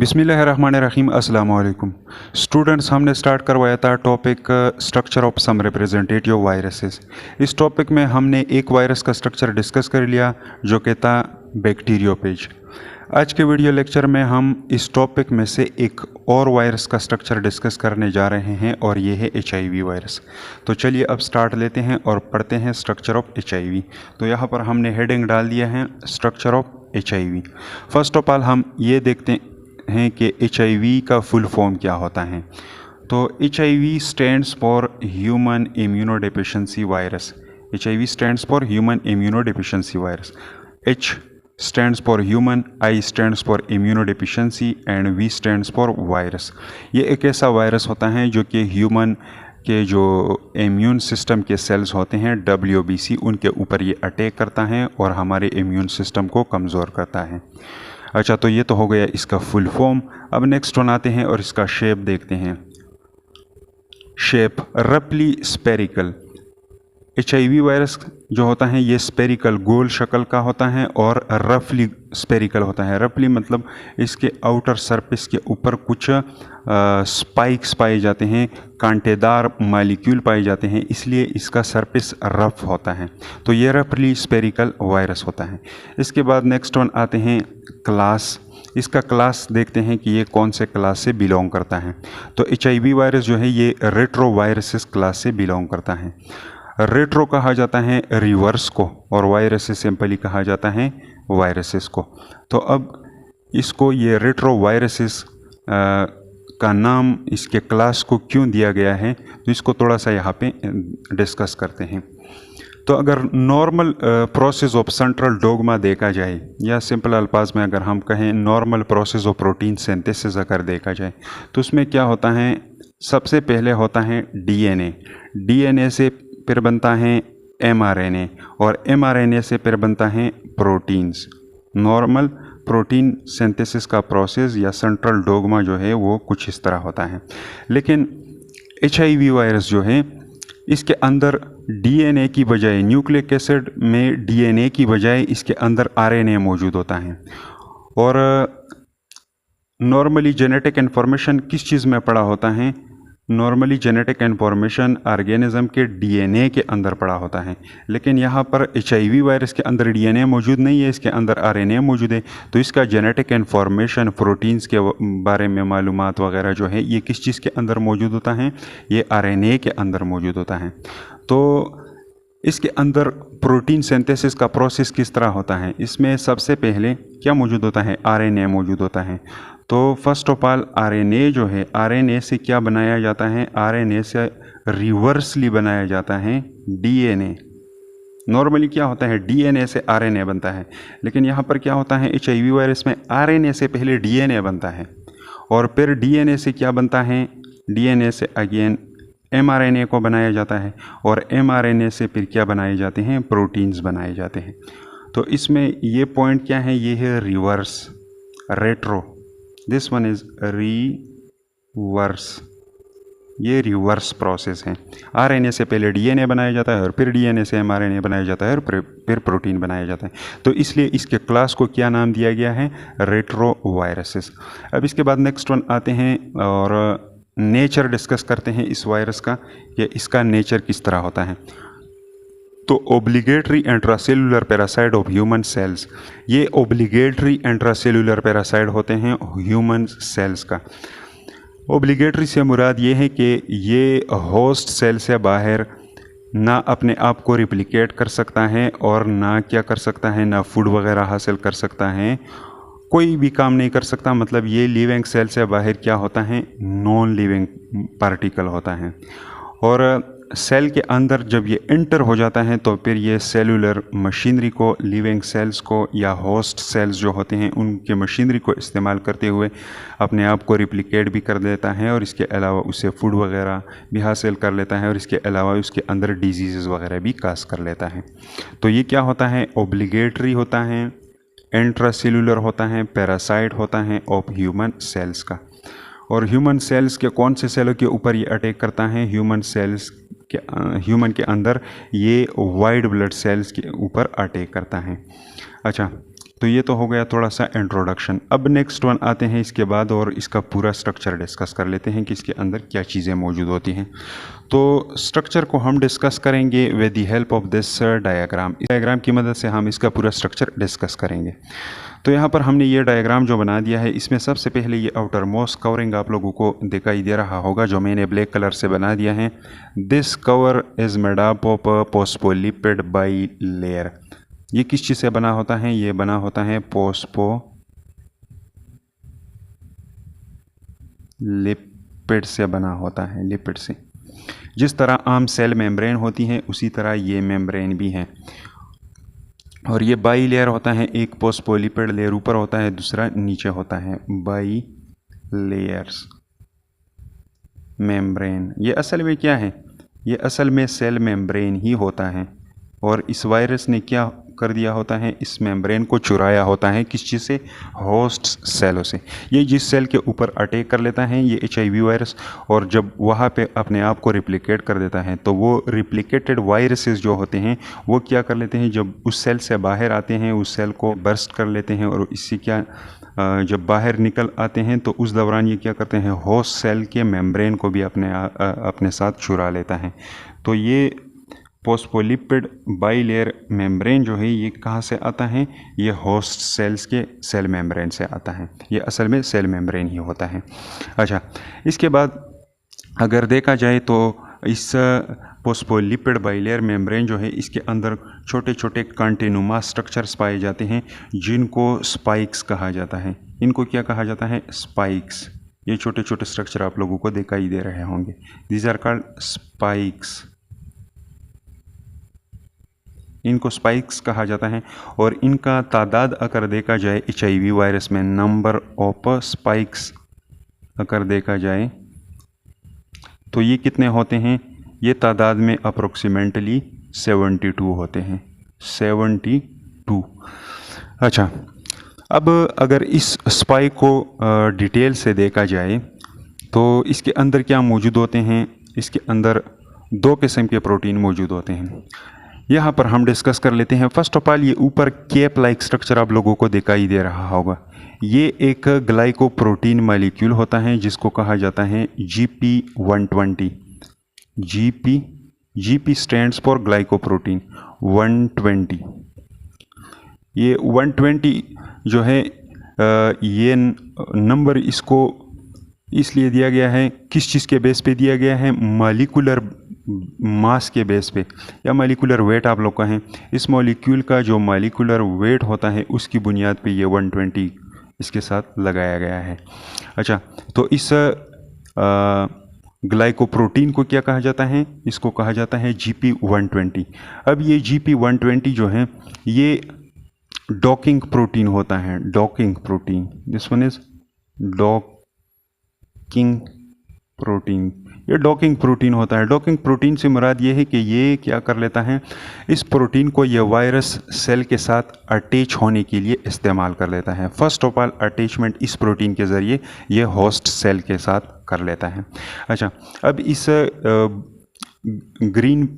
बिस्मिल्लाहिर्रहमानिर्रहीम अस्सलाम वालेकुम स्टूडेंट्स। हमने स्टार्ट करवाया था topic structure of some representative viruses. इस टॉपिक में हमने एक वायरस का स्ट्रक्चर डिस्कस कर लिया जो कि था बैक्टीरियोफेज। आज के वीडियो लेक्चर में हम इस टॉपिक में से एक और वायरस का स्ट्रक्चर डिस्कस करने जा रहे हैं और ये है HIV वायरस। तो चलिए अब स्टार्ट लेते हैं और पढ़ते हैं स्ट्रक्चर ऑफ HIV। तो यहाँ पर हमने हेडिंग डाल दिया है structure of HIV। First of all हम ये देखते हैं कि HIV का फुल फॉर्म क्या होता है। तो HIV stands for human immunodeficiency virus. HIV stands for human immunodeficiency virus. H stands for human, I stands for immunodeficiency and V stands for virus। ये एक ऐसा वायरस होता है जो कि ह्यूमन के जो इम्यून सिस्टम के सेल्स होते हैं WBC उनके ऊपर ये अटैक करता है और हमारे इम्यून सिस्टम को कमज़ोर करता है। अच्छा, तो ये तो हो गया इसका फुल फॉर्म। अब नेक्स्ट वन आते हैं और इसका शेप देखते हैं। शेप रफली स्पेरिकल। HIV वायरस जो होता है ये स्पेरिकल गोल शक्ल का होता है और रफली स्पेरिकल होता है। रफली मतलब इसके आउटर सरफेस के ऊपर कुछ स्पाइक्स पाए जाते हैं, कांटेदार मॉलिक्यूल पाए जाते हैं, इसलिए इसका सरफेस रफ होता है। तो ये रफली स्पेरिकल वायरस होता है। इसके बाद नेक्स्ट वन आते हैं क्लास। इसका क्लास देखते हैं कि ये कौन से क्लास से बिलोंग करता है। तो HIV वायरस जो है ये रेट्रोवायरसेस क्लास से बिलोंग करता है। रेट्रो कहा जाता है रिवर्स को और वायरसेस सिंपली कहा जाता है वायरसेस को। तो अब इसको ये रेट्रो वायरसेस का नाम इसके क्लास को क्यों दिया गया है, तो इसको थोड़ा सा यहाँ पे डिस्कस करते हैं। तो अगर normal process of central dogma देखा जाए या सिंपल अल्फाज में अगर हम कहें normal process of protein synthesis अगर देखा जाए तो उसमें क्या होता है, सबसे पहले होता है DNA से फिर बनता है mRNA और mRNA से फिर बनता है प्रोटीन्स। नॉर्मल प्रोटीन सिंथेसिस का प्रोसेस या सेंट्रल डोगमा जो है वो कुछ इस तरह होता है। लेकिन HIV वायरस जो है इसके अंदर DNA की बजाय, न्यूक्लिक एसिड में DNA की बजाय इसके अंदर RNA मौजूद होता है। और नॉर्मली जेनेटिक इन्फॉर्मेशन किस चीज़ में पड़ा होता है, नॉर्मली जेनेटिक इन्फॉर्मेशन ऑर्गेनिज्म के DNA के अंदर पड़ा होता है। लेकिन यहाँ पर HIV वायरस के अंदर DNA मौजूद नहीं है, इसके अंदर RNA मौजूद है। तो इसका जेनेटिक इन्फॉर्मेशन, प्रोटीन्स के बारे में मालूमात वगैरह जो है ये किस चीज़ के अंदर मौजूद होता है, ये RNA के अंदर मौजूद होता है। तो इसके अंदर प्रोटीन सिंथेसिस का प्रोसेस किस तरह होता है, इसमें सबसे पहले क्या मौजूद होता है, RNA मौजूद होता है। तो फर्स्ट ऑफ ऑल RNA जो है, RNA से क्या बनाया जाता है, RNA से रिवर्सली बनाया जाता है DNA। नॉर्मली क्या होता है, DNA से RNA बनता है, लेकिन यहाँ पर क्या होता है HIV वायरस में RNA से पहले DNA बनता है और फिर DNA से क्या बनता है, DNA से अगेन mRNA को बनाया जाता है और mRNA से फिर क्या बनाए जाते हैं, प्रोटीन्स बनाए जाते हैं। तो इसमें ये पॉइंट क्या है, ये है reverse, retro. This one is reverse, ये रिवर्स प्रोसेस है। RNA से पहले DNA बनाया जाता है और फिर DNA से mRNA बनाया जाता है और फिर प्रोटीन बनाया जाता है। तो इसलिए इसके क्लास को क्या नाम दिया गया है, रेट्रो वायरसेस। अब इसके बाद नेक्स्ट वन आते हैं और नेचर डिस्कस करते हैं इस वायरस का, कि इसका नेचर किस तरह होता है। तो obligatory intracellular parasite of human cells, ये ओब्लिगेटरी इंट्रासेलुलर पैरासाइट होते हैं ह्यूमन सेल्स का। ओब्लिगेटरी से मुराद ये है कि ये होस्ट सेल से बाहर ना अपने आप को रिप्लिकेट कर सकता है और ना क्या कर सकता है, ना फूड वगैरह हासिल कर सकता है, कोई भी काम नहीं कर सकता। मतलब ये लिविंग सेल से बाहर क्या होता है, नॉन लिविंग पार्टिकल होता है। और सेल के अंदर जब ये इंटर हो जाता है तो फिर ये सेलुलर मशीनरी को, लिविंग सेल्स को या होस्ट सेल्स जो होते हैं उनके मशीनरी को इस्तेमाल करते हुए अपने आप को रिप्लिकेट भी कर देता है और इसके अलावा उससे फूड वगैरह भी हासिल कर लेता है और इसके अलावा उसके अंदर डिजीज़ वगैरह भी काज कर लेता है। तो ये क्या होता है, ओब्लिगेटरी होता है, इंट्रासेलुलर होता है, पैरासाइट होता है ऑफ ह्यूमन सेल्स का। और ह्यूमन सेल्स के कौन से सेलों के ऊपर ये अटैक करता है, ह्यूमन सेल्स के, ह्यूमन के अंदर ये वाइट ब्लड सेल्स के ऊपर अटैक करता है। अच्छा, तो ये तो हो गया थोड़ा सा इंट्रोडक्शन। अब नेक्स्ट वन आते हैं इसके बाद और इसका पूरा स्ट्रक्चर डिस्कस कर लेते हैं कि इसके अंदर क्या चीज़ें मौजूद होती हैं। तो स्ट्रक्चर को हम डिस्कस करेंगे with the help of this diagram. इस डायग्राम की मदद से हम इसका पूरा स्ट्रक्चर डिस्कस करेंगे। तो यहाँ पर हमने ये डायग्राम जो बना दिया है, इसमें सबसे पहले ये आउटर मोस्ट कवरिंग आप लोगों को दिखाई दे रहा होगा, जो मैंने ब्लैक कलर से बना दिया है। This cover is made up of phospholipid by layer. ये किस चीज़ से बना होता है? ये बना होता है फोस्फोलिपिड से बना होता है, लिपिड से। जिस तरह आम सेल मेम्ब्रेन होती है उसी तरह ये मेम्ब्रेन भी है। और ये बाई लेयर होता है, एक फोस्फोलिपिड लेयर ऊपर होता है, दूसरा नीचे होता है। By layers membrane. ये असल में क्या है? ये असल में सेल मेम्ब्रेन ही होता है। और इस वायरस ने क्या कर दिया होता है? इस मेम्ब्रेन को चुराया होता है। किस चीज़ से? होस्ट सेलों से। ये जिस सेल के ऊपर अटैक कर लेता है ये HIV वायरस, और जब वहाँ पे अपने आप को रिप्लिकेट कर देता है, तो वो रिप्लिकेटेड वायरसेस जो होते हैं वो क्या कर लेते हैं, जब उस सेल से बाहर आते हैं उस सेल को बर्स्ट कर लेते हैं, और इससे क्या जब बाहर निकल आते हैं तो उस दौरान ये क्या करते हैं? होस्ट सेल के मेम्ब्रेन को भी अपने साथ चुरा लेता है। तो ये फोस्फोलिपिड बाईलेयर मेम्ब्रेन जो है ये कहाँ से आता है? ये होस्ट सेल्स के सेल मेम्ब्रेन से आता है। ये असल में सेल मेम्ब्रेन ही होता है। अच्छा, इसके बाद अगर देखा जाए तो इस फोस्फोलिपिड बाईलेयर मेम्ब्रेन जो है इसके अंदर छोटे छोटे कांटेनुमा स्ट्रक्चर्स पाए जाते हैं, जिनको स्पाइक्स कहा जाता है। इनको क्या कहा जाता है? स्पाइक्स। ये छोटे छोटे स्ट्रक्चर आप लोगों को दिखाई दे रहे होंगे। These are called spikes. इनको स्पाइक्स कहा जाता है। और इनका तादाद अगर देखा जाए HIV वायरस में, नंबर ऑफ स्पाइक्स अगर देखा जाए तो ये कितने होते हैं? ये तादाद में अप्रोक्सीमेटली 72 होते हैं। 72। अच्छा, अब अगर इस स्पाइक को डिटेल से देखा जाए तो इसके अंदर क्या मौजूद होते हैं? इसके अंदर दो किस्म के प्रोटीन मौजूद होते हैं। यहाँ पर हम डिस्कस कर लेते हैं। फर्स्ट ऑफ ऑल, ये ऊपर कैप लाइक स्ट्रक्चर आप लोगों को दिखाई दे रहा होगा। ये एक ग्लाइकोप्रोटीन मॉलिक्यूल होता है जिसको कहा जाता है GP120। GP stands for glycoprotein 120। ये 120 जो है ये नंबर इसको इसलिए दिया गया है, किस चीज़ के बेस पे दिया गया है? मॉलिक्यूलर मास के बेस पे, या मॉलिक्यूलर वेट आप लोग कहें। इस मॉलिक्यूल का जो मॉलिक्यूलर वेट होता है उसकी बुनियाद पे ये 120 इसके साथ लगाया गया है। अच्छा, तो इस ग्लाइकोप्रोटीन को क्या कहा जाता है? इसको कहा जाता है GP120। अब ये GP120 जो है ये डॉकिंग प्रोटीन होता है। Docking protein, this one is docking protein. ये डॉकिंग प्रोटीन होता है। डॉकिंग प्रोटीन से मुराद ये है कि ये क्या कर लेता है? इस प्रोटीन को ये वायरस सेल के साथ अटैच होने के लिए इस्तेमाल कर लेता है। फर्स्ट ऑफ ऑल, अटैचमेंट इस प्रोटीन के ज़रिए ये होस्ट सेल के साथ कर लेता है। अच्छा, अब इस ग्रीन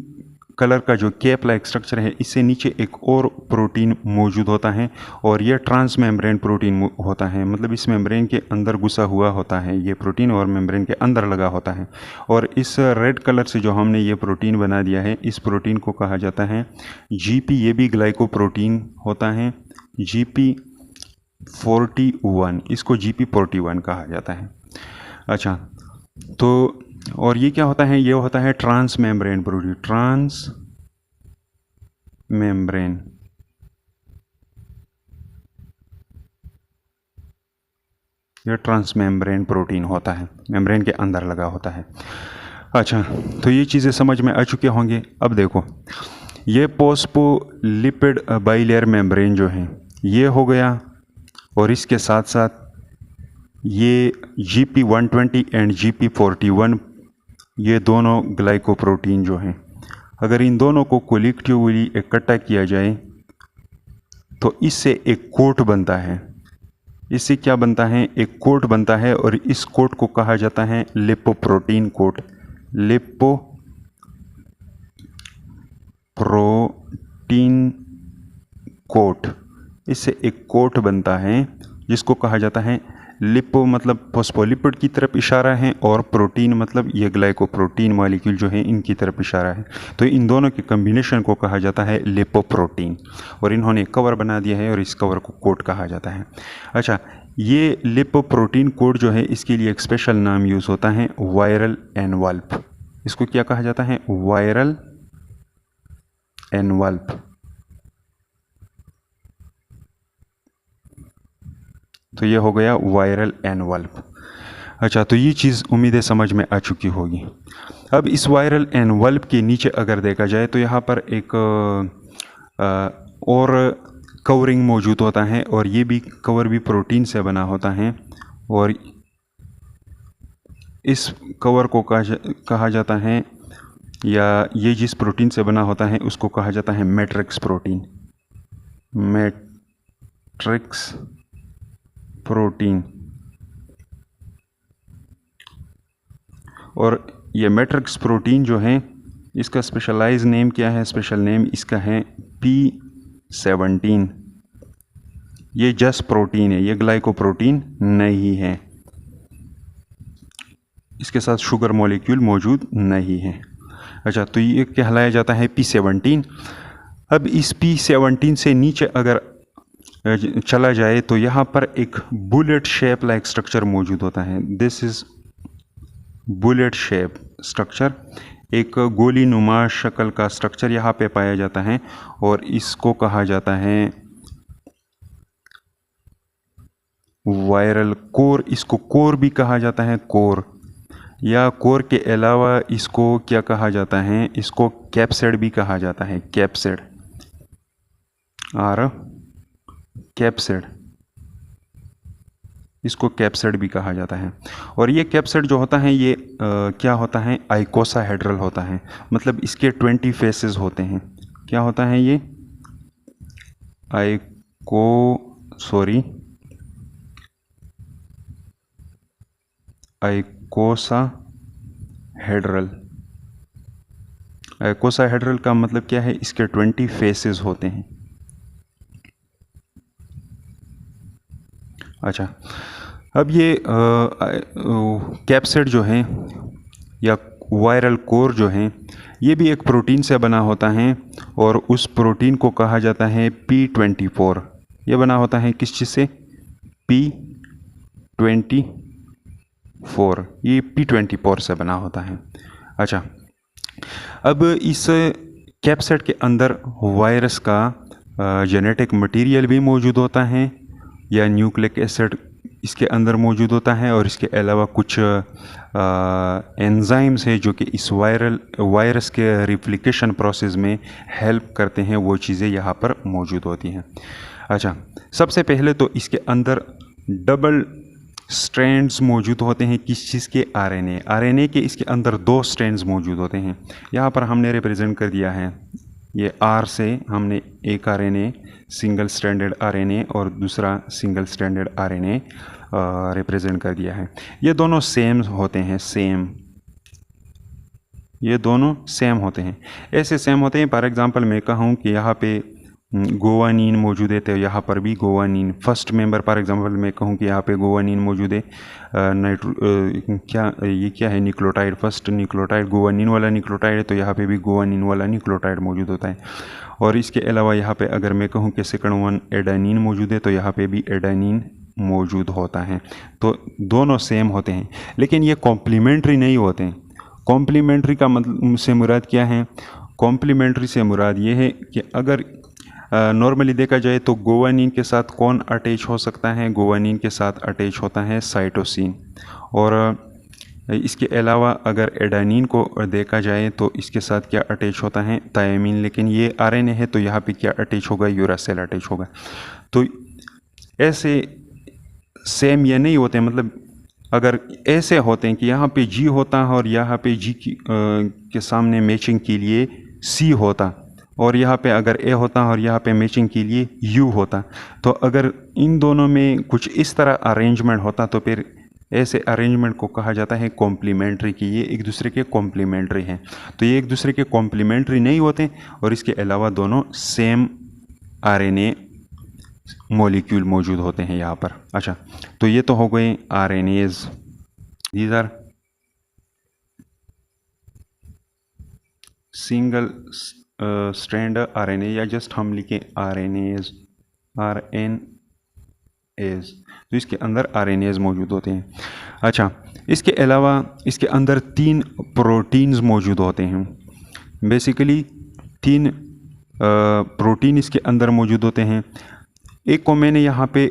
कलर का जो कैप लाइक स्ट्रक्चर है, इससे नीचे एक और प्रोटीन मौजूद होता है, और यह ट्रांस मेम्ब्रेन प्रोटीन होता है। मतलब इस मेम्ब्रेन के अंदर घुसा हुआ होता है ये प्रोटीन, और मेम्ब्रेन के अंदर लगा होता है। और इस रेड कलर से जो हमने ये प्रोटीन बना दिया है, इस प्रोटीन को कहा जाता है GP। ये भी ग्लाइकोप्रोटीन होता है, GP41। इसको GP41 कहा जाता है। अच्छा, तो और ये क्या होता है? ये होता है transmembrane protein. Transmembrane, ये ट्रांस मेम्ब्रेन प्रोटीन होता है, मेम्ब्रेन के अंदर लगा होता है। अच्छा, तो ये चीज़ें समझ में आ चुके होंगे। अब देखो, ये फोस्फोलिपिड बाईलेयर मेम्ब्रेन जो है ये हो गया, और इसके साथ साथ ये GP120 एंड GP41, ये दोनों ग्लाइकोप्रोटीन जो हैं, अगर इन दोनों को कोलिक्टिवली इकट्ठा किया जाए तो इससे एक कोट बनता है। इससे क्या बनता है? एक कोट बनता है, और इस कोट को कहा जाता है लिपोप्रोटीन कोट। लिपोप्रोटीन कोट, इससे एक कोट बनता है जिसको कहा जाता है लिपो, मतलब फॉस्फोलिपिड की तरफ इशारा है, और प्रोटीन मतलब ये ग्लाइकोप्रोटीन मॉलिक्यूल जो है इनकी तरफ इशारा है। तो इन दोनों के कम्बिनेशन को कहा जाता है लिपोप्रोटीन, और इन्होंने कवर बना दिया है और इस कवर को कोट कहा जाता है। अच्छा, ये लिपोप्रोटीन कोट जो है इसके लिए एक स्पेशल नाम यूज़ होता है, वायरल एनवल्प। इसको क्या कहा जाता है? वायरल एनवल्प। तो ये हो गया वायरल एनवल्प। अच्छा, तो ये चीज़ उम्मीद है समझ में आ चुकी होगी। अब इस वायरल एनवल्प के नीचे अगर देखा जाए तो यहाँ पर एक और कवरिंग मौजूद होता है, और ये भी कवर भी प्रोटीन से बना होता है, और इस कवर को कहा जाता है, या ये जिस प्रोटीन से बना होता है उसको कहा जाता है मैट्रिक्स प्रोटीन। Matrix protein. और ये मैट्रिक्स प्रोटीन जो है इसका स्पेशलाइज नेम क्या है? स्पेशल नेम इसका है P17। ये जस्ट प्रोटीन है, ये ग्लाइकोप्रोटीन नहीं है, इसके साथ शुगर मॉलिक्यूल मौजूद नहीं है। अच्छा, तो ये कहलाया जाता है P17। अब इस P17 से नीचे अगर चला जाए तो यहाँ पर एक बुलेट शेप लाइक स्ट्रक्चर मौजूद होता है। This is bullet shape structure, एक गोली नुमा शक्ल का स्ट्रक्चर यहाँ पे पाया जाता है, और इसको कहा जाता है वायरल कोर। इसको कोर भी कहा जाता है, कोर, या कोर के अलावा इसको क्या कहा जाता है? इसको कैप्सिड भी कहा जाता है, कैप्सिड, और कैप्सिड, इसको कैप्सिड भी कहा जाता है। और ये कैप्सिड जो होता है ये क्या होता है? आइकोसाहेड्रल होता है, मतलब इसके 20 फेसेस होते हैं। क्या होता है ये? आइकोसाहेड्रल। आइकोसाहेड्रल का मतलब क्या है? इसके 20 फेसेस होते हैं। अच्छा, अब ये कैप्सिड जो है या वायरल कोर जो है ये भी एक प्रोटीन से बना होता है, और उस प्रोटीन को कहा जाता है P24। ये बना होता है किस चीज़ से? P24। ये P24 से बना होता है। अच्छा, अब इस कैप्सिड के अंदर वायरस का जेनेटिक मटेरियल भी मौजूद होता है, या न्यूक्लिक एसिड इसके अंदर मौजूद होता है, और इसके अलावा कुछ एंजाइम्स है जो कि इस वायरस के रिप्लिकेशन प्रोसेस में हेल्प करते हैं, वो चीज़ें यहाँ पर मौजूद होती हैं। अच्छा, सबसे पहले तो इसके अंदर डबल स्ट्रैंड्स मौजूद होते हैं। किस चीज़ के? आरएनए। आरएनए के इसके अंदर 2 स्ट्रैंड्स मौजूद होते हैं, यहाँ पर हमने रिप्रेजेंट कर दिया है। ये आर से हमने एक आरएनए सिंगल स्ट्रैंडेड आरएनए और दूसरा सिंगल स्ट्रैंडेड आरएनए रिप्रेजेंट कर दिया है। ये दोनों सेम होते हैं, सेम, ये दोनों सेम होते हैं। ऐसे सेम होते हैं, फॉर एग्जांपल मैं कहूँ कि यहाँ पे गोवानीन मौजूद है तो यहाँ पर भी गोवानीन। फर्स्ट मेंबर फॉर एग्जांपल मैं कहूँ कि यहाँ पे गोवानीन मौजूद है, ये क्या है? न्यूक्लियोटाइड। फर्स्ट न्यूक्लियोटाइड गोवानीन वाला न्यूक्लियोटाइड है तो यहाँ पे भी गोवानीन वाला न्यूक्लियोटाइड मौजूद होता है। और इसके अलावा यहाँ पे अगर मैं कहूँ कि सेकंड वन एडेनिन मौजूद है तो यहाँ पे भी एडेनिन मौजूद होता है। तो दोनों सेम होते हैं, लेकिन ये कॉम्प्लीमेंट्री नहीं होते हैं। कॉम्प्लीमेंट्री का मतलब से मुराद क्या है? कॉम्प्लीमेंट्री से मुराद ये है कि अगर नॉर्मली देखा जाए तो गोवानीन के साथ कौन अटैच हो सकता है? गोवानीन के साथ अटैच होता है साइटोसिन। और इसके अलावा अगर एडेनिन को देखा जाए तो इसके साथ क्या अटैच होता है? थायमिन। लेकिन ये आरएनए है तो यहाँ पे क्या अटैच होगा? यूरासिल अटैच होगा। तो ऐसे सेम ये नहीं होते, मतलब अगर ऐसे होते हैं कि यहाँ पे जी होता है और यहाँ पे जी के सामने मैचिंग के लिए सी होता, और यहाँ पे अगर ए होता और यहाँ पे मैचिंग के लिए यू होता, तो अगर इन दोनों में कुछ इस तरह अरेंजमेंट होता तो फिर ऐसे अरेंजमेंट को कहा जाता है कॉम्प्लीमेंट्री, कि ये एक दूसरे के कॉम्प्लीमेंट्री हैं। तो ये एक दूसरे के कॉम्प्लीमेंट्री नहीं होते, और इसके अलावा दोनों सेम आरएनए मॉलिक्यूल मौजूद होते हैं यहाँ पर। अच्छा, तो ये तो हो गए RNAs। These are single strand RNA, या जस्ट हम लिखें RNAs, तो इसके अंदर RNAs मौजूद होते हैं। अच्छा, इसके अलावा इसके अंदर 3 प्रोटीन्स मौजूद होते हैं। बेसिकली 3 प्रोटीन इसके अंदर मौजूद होते हैं। एक को मैंने यहाँ पे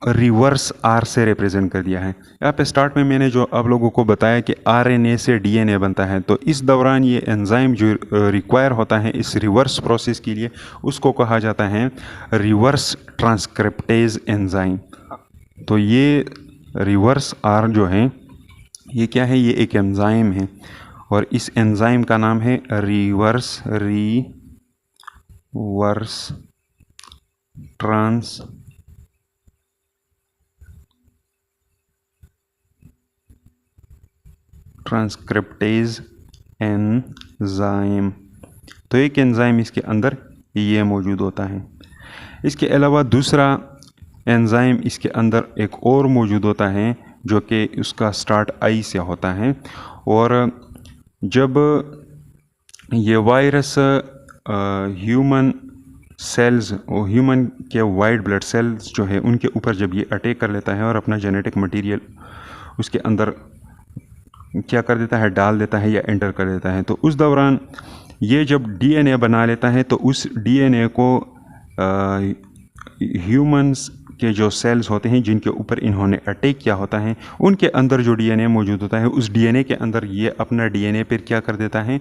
रिवर्स R से रिप्रेजेंट कर दिया है। यहाँ पे स्टार्ट में मैंने जो आप लोगों को बताया कि RNA से DNA बनता है, तो इस दौरान ये एंजाइम जो रिक्वायर होता है इस रिवर्स प्रोसेस के लिए, उसको कहा जाता है रिवर्स ट्रांसक्रिप्टेज एंजाइम। तो ये रिवर्स R जो है ये क्या है, ये एक एंजाइम है और इस एंजाइम का नाम है रिवर्स ट्रांसक्रिप्टेज एंजाइम। तो एक एंजाइम इसके अंदर ये मौजूद होता है। इसके अलावा दूसरा एंजाइम इसके अंदर एक और मौजूद होता है जो कि उसका स्टार्ट I से होता है। और जब ये वायरस ह्यूमन सेल्स और ह्यूमन के वाइट ब्लड सेल्स जो है उनके ऊपर जब ये अटैक कर लेता है और अपना जेनेटिक मटेरियल उसके अंदर क्या कर देता है, डाल देता है या एंटर कर देता है, तो उस दौरान ये जब DNA बना लेता है तो उस DNA को ह्यूमंस के जो सेल्स होते हैं जिनके ऊपर इन्होंने अटैक किया होता है उनके अंदर जो DNA मौजूद होता है, उस DNA के अंदर ये अपना DNA फिर क्या कर देता है,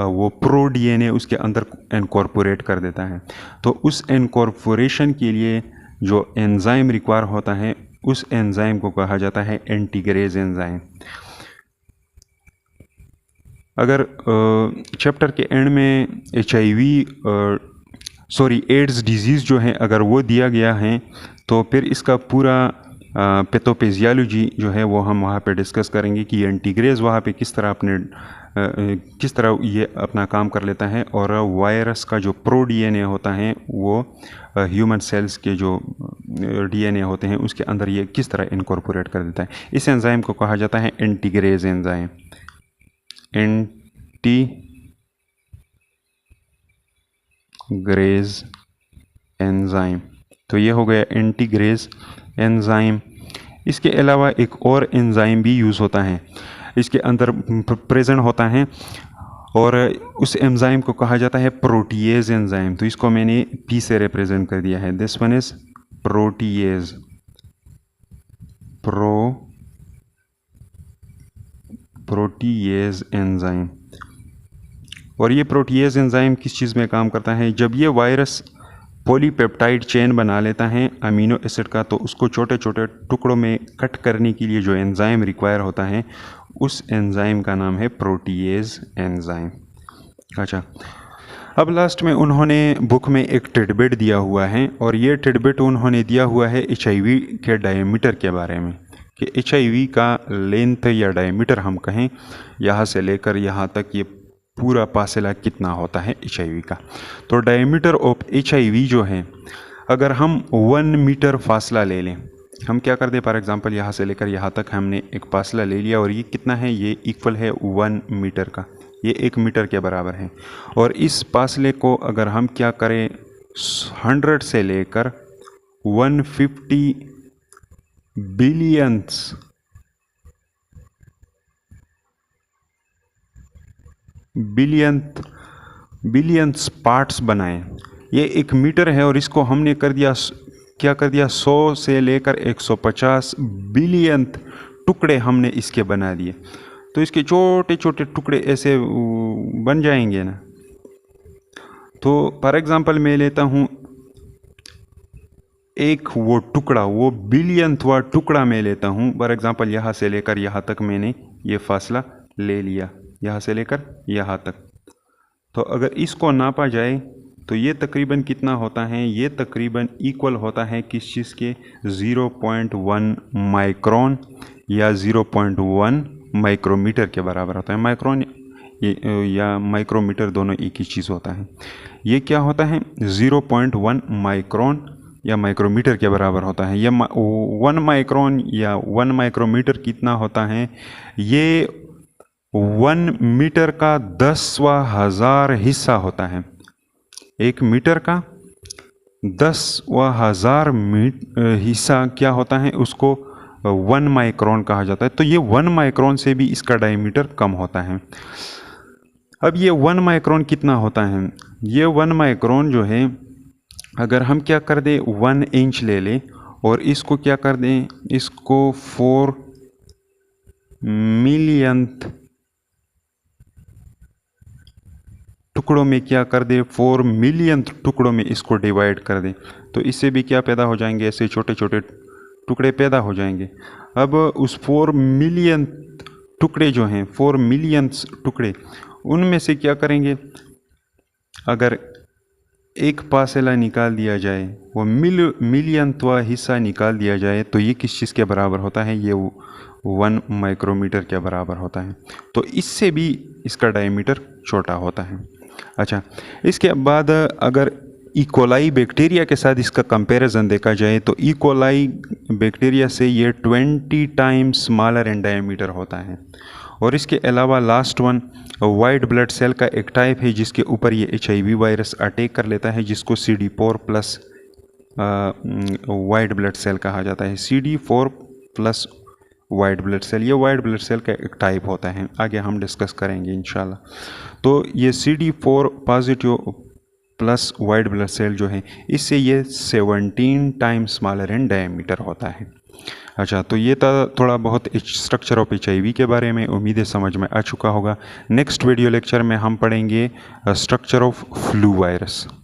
वो प्रो DNA उसके अंदर इनकॉर्पोरेट कर देता है। तो उस इनकॉर्पोरेशन के लिए जो एंजाइम रिक्वायर होता है उस एंजाइम को कहा जाता है एंटीग्रेज एंजाइम। अगर चैप्टर के एंड में एड्स डिजीज़ जो है अगर वो दिया गया है तो फिर इसका पूरा पैथोफिजियोलॉजी जो है वो हम वहाँ पे डिस्कस करेंगे कि एंटीग्रेज वहाँ पे किस तरह ये अपना काम कर लेता है और वायरस का जो प्रो DNA होता है वो ह्यूमन सेल्स के जो DNA होते हैं उसके अंदर ये किस तरह इनकॉर्पोरेट कर देता है। इस एंजाइम को कहा जाता है एंटीग्रेज एंजाइम। एंटीग्रेज एंजाइम, तो ये हो गया एंटीग्रेज एंजाइम। इसके अलावा एक और एंजाइम भी यूज़ होता है, इसके अंदर प्रेजेंट होता है और उस एंजाइम को कहा जाता है प्रोटीएज एंजाइम। तो इसको मैंने P से रिप्रेजेंट कर दिया है। This one is protease, protease enzyme. और ये प्रोटीएज एंजाइम किस चीज़ में काम करता है, जब ये वायरस पॉलीपेप्टाइड चेन बना लेता है अमीनो एसिड का, तो उसको छोटे छोटे टुकड़ों में कट करने के लिए जो एंजाइम रिक्वायर होता है उस एंजाइम का नाम है प्रोटीएज एंजाइम। अच्छा, अब लास्ट में उन्होंने बुक में एक टिडबिट दिया हुआ है और ये टिडबिट उन्होंने दिया हुआ है HIV के डायमीटर के बारे में कि HIV का लेंथ या डायमीटर हम कहें यहाँ से लेकर यहाँ तक ये पूरा फासला कितना होता है HIV का। तो डायमीटर ऑफ HIV जो है, अगर हम 1 मीटर फासला ले लें, हम क्या कर दें, फॉर एग्जांपल यहाँ से लेकर यहाँ तक हमने एक फासला ले लिया और ये कितना है, ये इक्वल है 1 मीटर का, ये 1 मीटर के बराबर है। और इस फासले को अगर हम क्या करें 100 से लेकर 150 बिलियंस पार्ट्स बनाएं। ये 1 मीटर है और इसको हमने कर दिया, क्या कर दिया, 100 से लेकर 150 बिलियन टुकड़े हमने इसके बना दिए। तो इसके छोटे छोटे टुकड़े ऐसे बन जाएंगे ना। तो फॉर एग्जांपल मैं लेता हूँ एक वो टुकड़ा, वो बिलियनवा टुकड़ा मैं लेता हूँ। फॉर एग्जांपल यहाँ से लेकर यहाँ तक मैंने ये फासला ले लिया, यहाँ से लेकर यहाँ तक। तो अगर इसको नापा जाए तो ये तकरीबन कितना होता है, ये तकरीबन इक्वल होता है किस चीज़ के, 0.1 माइक्रोन या 0.1 माइक्रोमीटर के बराबर होता है। माइक्रोन या माइक्रोमीटर दोनों एक ही चीज़ होता है। ये क्या होता है, 0.1 माइक्रोन या माइक्रोमीटर के बराबर होता है। ये 1 माइक्रोन या 1 माइक्रोमीटर कितना होता है? ये 1 मीटर का 10वां हजार हिस्सा होता है। 1 मीटर का 10वां हजार हिस्सा क्या होता है? उसको 1 माइक्रोन कहा जाता है। तो ये 1 माइक्रोन से भी इसका डायमीटर कम होता है। अब ये 1 माइक्रोन कितना होता है? ये 1 माइक्रोन जो है, अगर हम क्या कर दें, 1 इंच ले लें और इसको क्या कर दें, इसको 4 मिलियंथ टुकड़ों में क्या कर दे, 4 मिलियंथ टुकड़ों में इसको डिवाइड कर दें, तो इससे भी क्या पैदा हो जाएंगे, ऐसे छोटे छोटे टुकड़े पैदा हो जाएंगे। अब उस 4 मिलियन टुकड़े जो हैं, 4 मिलियंस टुकड़े, उनमें से क्या करेंगे, अगर एक फासला निकाल दिया जाए, वो मिलियनवा हिस्सा निकाल दिया जाए, तो ये किस चीज़ के बराबर होता है? ये 1 माइक्रोमीटर के बराबर होता है। तो इससे भी इसका डायमीटर छोटा होता है। अच्छा, इसके बाद अगर इकोलाई बैक्टीरिया के साथ इसका कंपैरिजन देखा जाए, तो इकोलाई बैक्टीरिया से ये 20 टाइम्स स्मॉलर इन डायमीटर होता है। और इसके अलावा last one, white blood cell का एक टाइप है जिसके ऊपर ये HIV वायरस अटैक कर लेता है, जिसको CD4+ वाइट ब्लड सेल कहा जाता है। CD4+ वाइट ब्लड सेल, ये वाइट ब्लड सेल का एक टाइप होता है, आगे हम डिस्कस करेंगे इंशाल्लाह। तो ये CD4+ वाइट ब्लड सेल जो है, इससे ये 17 टाइम्स स्मॉलर इन डायमीटर होता है। अच्छा, तो ये था थोड़ा बहुत स्ट्रक्चर ऑफ HIV के बारे में। उम्मीद है समझ में आ चुका होगा। नेक्स्ट वीडियो लेक्चर में हम पढ़ेंगे स्ट्रक्चर ऑफ फ्लू वायरस।